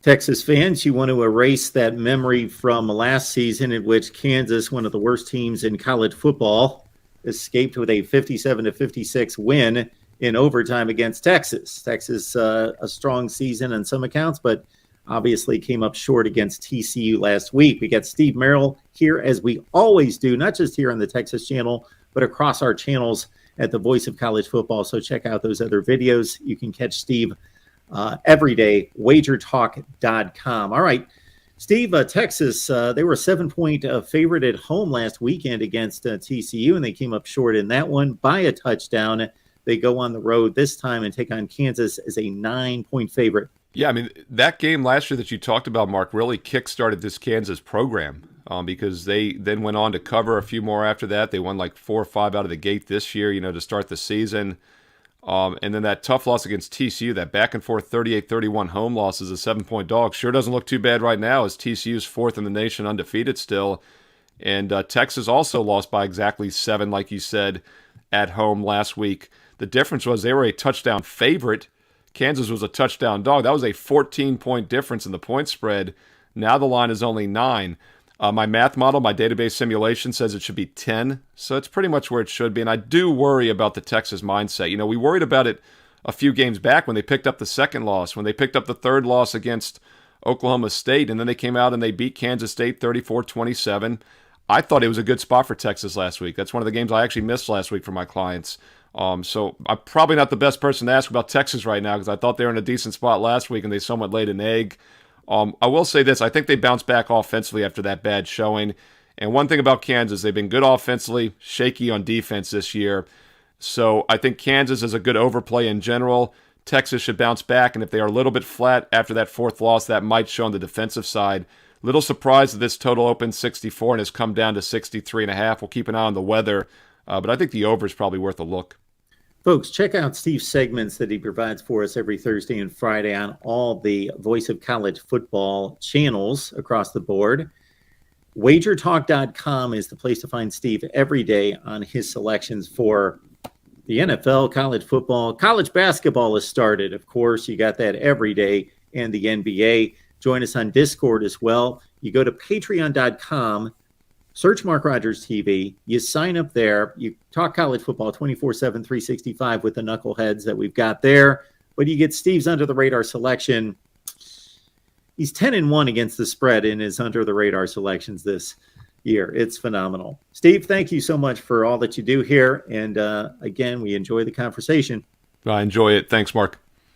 Texas fans, you want to erase that memory from last season in which Kansas, one of the worst teams in college football, escaped with a 57-56 win in overtime against Texas. Texas, a strong season on some accounts, but obviously came up short against TCU last week. We got Steve Merrill here, as we always do, not just here on the Texas channel, but across our channels at the Voice of College Football. So check out those other videos. You can catch Steve every day, wagertalk.com. All right, Steve, Texas, they were a 7-point favorite at home last weekend against TCU, and they came up short in that one by a touchdown. They go on the road this time and take on Kansas as a 9-point favorite. Yeah, I mean, that game last year that you talked about, Mark, really kick-started this Kansas program because they then went on to cover a few more after that. They won like 4 or 5 out of the gate this year, to start the season. And then that tough loss against TCU, that back-and-forth 38-31 home loss as a 7-point dog, sure doesn't look too bad right now as TCU's 4th in the nation, undefeated still. And Texas also lost by exactly 7, like you said, at home last week. The difference was they were a touchdown favorite. Kansas was a touchdown dog. That was a 14-point difference in the point spread. Now the line is only 9. My math model, my database simulation says it should be 10, so it's pretty much where it should be. And I do worry about the Texas mindset. We worried about it a few games back when they picked up the second loss, when they picked up the third loss against Oklahoma State, and then they came out and they beat Kansas State 34-27. I thought it was a good spot for Texas last week. That's one of the games I actually missed last week for my clients. So I'm probably not the best person to ask about Texas right now because I thought they were in a decent spot last week and they somewhat laid an egg. I will say this. I think they bounced back offensively after that bad showing. And one thing about Kansas, they've been good offensively, shaky on defense this year. So I think Kansas is a good overplay in general. Texas should bounce back, and if they are a little bit flat after that 4th loss, that might show on the defensive side. Little surprised that this total opened 64 and has come down to 63.5. We'll keep an eye on the weather, but I think the over is probably worth a look. Folks, check out Steve's segments that he provides for us every Thursday and Friday on all the Voice of College Football channels across the board. Wagertalk.com is the place to find Steve every day on his selections for the NFL, college football. College basketball has started, of course. You got that every day, and the NBA. Join us on Discord as well. You go to patreon.com, search MarkRogersTV. You sign up there. You talk college football 24/7, 365 with the knuckleheads that we've got there. But you get Steve's under-the-radar selection. He's 10-1 against the spread in his under-the-radar selections this year. It's phenomenal. Steve, thank you so much for all that you do here. And again, we enjoy the conversation. I enjoy it. Thanks, Mark.